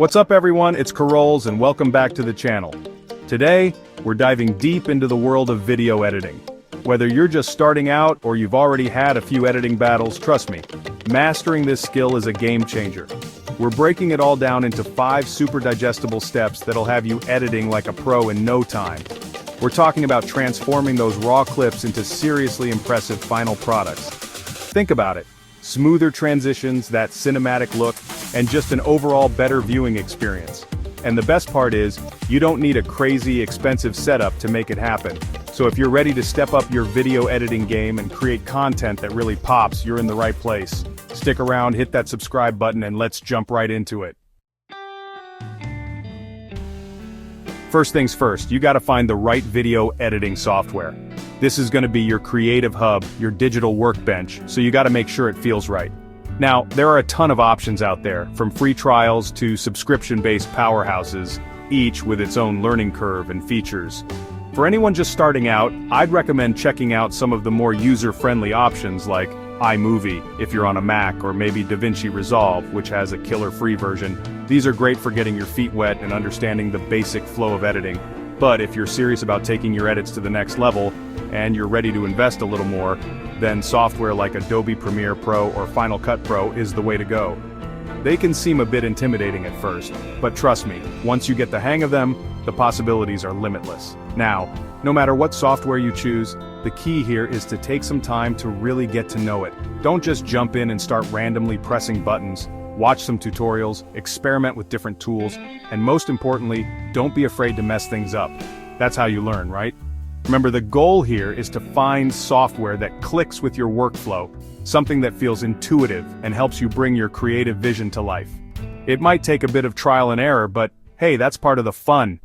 What's up everyone, it's Carols and welcome back to the channel. Today, we're diving deep into the world of video editing. Whether you're just starting out or you've already had a few editing battles, trust me, mastering this skill is a game changer. We're breaking it all down into 5 super digestible steps that'll have you editing like a pro in no time. We're talking about transforming those raw clips into seriously impressive final products. Think about it. Smoother transitions, that cinematic look, and just an overall better viewing experience. And the best part is, you don't need a crazy, expensive setup to make it happen. So if you're ready to step up your video editing game and create content that really pops, you're in the right place. Stick around, hit that subscribe button, and let's jump right into it. First things first, you gotta find the right video editing software. This is gonna be your creative hub, your digital workbench, so you gotta make sure it feels right. Now, there are a ton of options out there, from free trials to subscription-based powerhouses, each with its own learning curve and features. For anyone just starting out, I'd recommend checking out some of the more user-friendly options like iMovie, if you're on a Mac, or maybe DaVinci Resolve, which has a killer free version. These are great for getting your feet wet and understanding the basic flow of editing. But if you're serious about taking your edits to the next level, and you're ready to invest a little more, then software like Adobe Premiere Pro or Final Cut Pro is the way to go. They can seem a bit intimidating at first, but trust me, once you get the hang of them, the possibilities are limitless. Now, no matter what software you choose, the key here is to take some time to really get to know it. Don't just jump in and start randomly pressing buttons. Watch some tutorials, experiment with different tools, and most importantly, don't be afraid to mess things up. That's how you learn, right? Remember, the goal here is to find software that clicks with your workflow, something that feels intuitive and helps you bring your creative vision to life. It might take a bit of trial and error, but hey, that's part of the fun.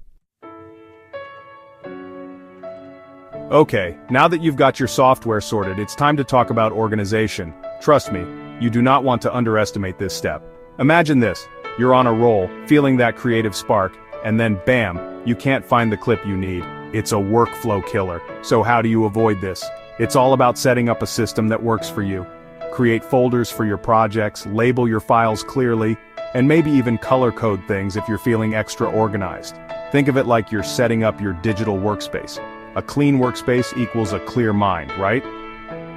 Okay, now that you've got your software sorted, it's time to talk about organization. Trust me, you do not want to underestimate this step. Imagine this, you're on a roll, feeling that creative spark, and then bam, you can't find the clip you need. It's a workflow killer. So how do you avoid this? It's all about setting up a system that works for you. Create folders for your projects, label your files clearly, and maybe even color code things if you're feeling extra organized. Think of it like you're setting up your digital workspace. A clean workspace equals a clear mind, right?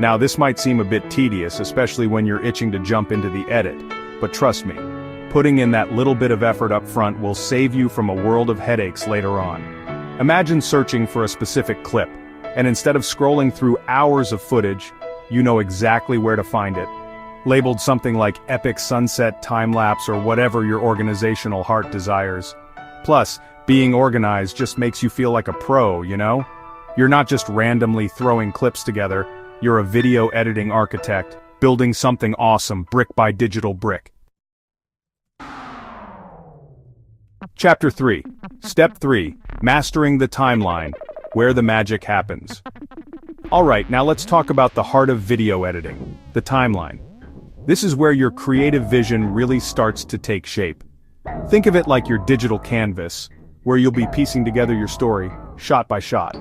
Now this might seem a bit tedious, especially when you're itching to jump into the edit, but trust me, putting in that little bit of effort up front will save you from a world of headaches later on. Imagine searching for a specific clip, and instead of scrolling through hours of footage, you know exactly where to find it. Labeled something like epic sunset time-lapse or whatever your organizational heart desires. Plus, being organized just makes you feel like a pro, you know? You're not just randomly throwing clips together, you're a video editing architect, building something awesome brick by digital brick. Chapter 3. Step 3. Mastering the timeline, where the magic happens. Alright, now let's talk about the heart of video editing, the timeline. This is where your creative vision really starts to take shape. Think of it like your digital canvas, where you'll be piecing together your story, shot by shot.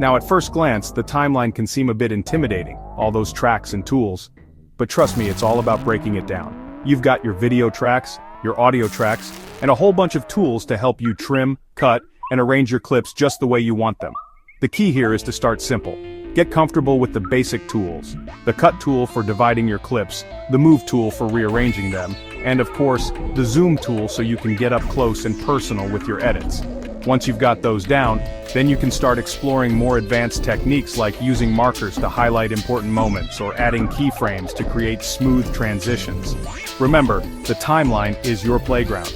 Now at first glance, the timeline can seem a bit intimidating, all those tracks and tools. But trust me, it's all about breaking it down. You've got your video tracks, your audio tracks, and a whole bunch of tools to help you trim, cut, and arrange your clips just the way you want them. The key here is to start simple. Get comfortable with the basic tools. The cut tool for dividing your clips, the move tool for rearranging them, and of course, the zoom tool so you can get up close and personal with your edits. Once you've got those down, then you can start exploring more advanced techniques like using markers to highlight important moments or adding keyframes to create smooth transitions. Remember, the timeline is your playground.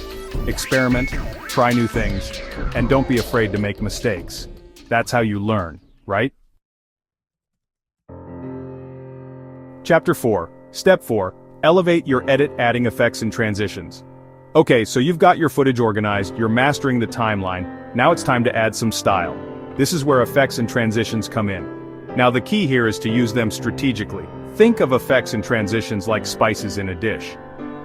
Experiment, try new things, and don't be afraid to make mistakes. That's how you learn, right? Chapter 4. Step 4. Elevate your edit, adding effects and transitions. Okay, so you've got your footage organized, you're mastering the timeline, now it's time to add some style. This is where effects and transitions come in. Now the key here is to use them strategically. Think of effects and transitions like spices in a dish.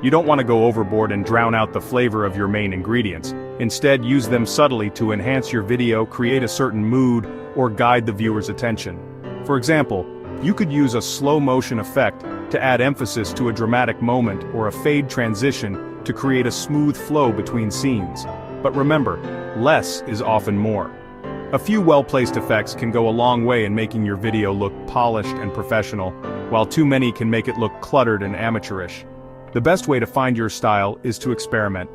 You don't want to go overboard and drown out the flavor of your main ingredients. Instead, use them subtly to enhance your video, create a certain mood, or guide the viewer's attention. For example, you could use a slow motion effect to add emphasis to a dramatic moment or a fade transition to create a smooth flow between scenes. But remember, less is often more. A few well-placed effects can go a long way in making your video look polished and professional, while too many can make it look cluttered and amateurish. The best way to find your style is to experiment.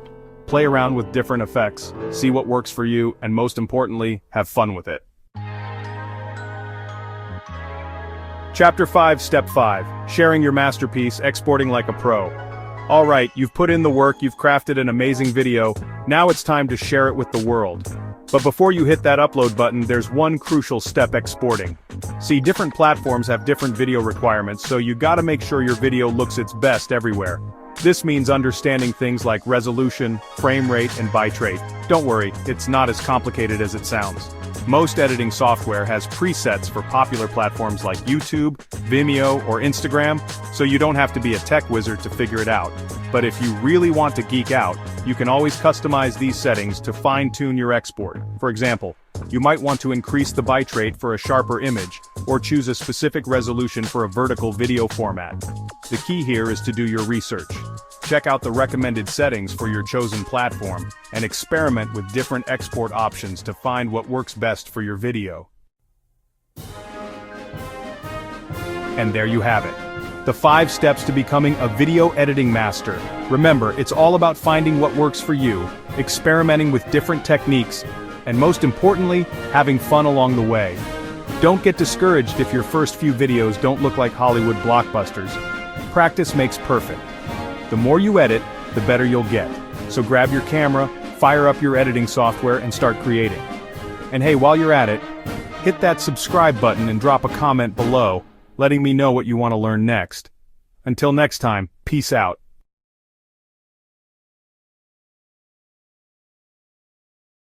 Play around with different effects, see what works for you, and most importantly, have fun with it. Chapter 5, Step 5. Sharing your masterpiece, exporting like a pro. Alright, you've put in the work, you've crafted an amazing video, now it's time to share it with the world. But before you hit that upload button, there's one crucial step: exporting. See, different platforms have different video requirements, so you gotta make sure your video looks its best everywhere. This means understanding things like resolution, frame rate, and bitrate. Don't worry, it's not as complicated as it sounds. Most editing software has presets for popular platforms like YouTube, Vimeo, or Instagram, so you don't have to be a tech wizard to figure it out. But if you really want to geek out, you can always customize these settings to fine-tune your export. For example, you might want to increase the bitrate for a sharper image, or choose a specific resolution for a vertical video format. The key here is to do your research. Check out the recommended settings for your chosen platform, and experiment with different export options to find what works best for your video. And there you have it. The 5 steps to becoming a video editing master. Remember, it's all about finding what works for you, experimenting with different techniques, and most importantly, having fun along the way. Don't get discouraged if your first few videos don't look like Hollywood blockbusters. Practice makes perfect. The more you edit, the better you'll get. So grab your camera, fire up your editing software, and start creating. And hey, while you're at it, hit that subscribe button and drop a comment below, letting me know what you want to learn next. Until next time, peace out.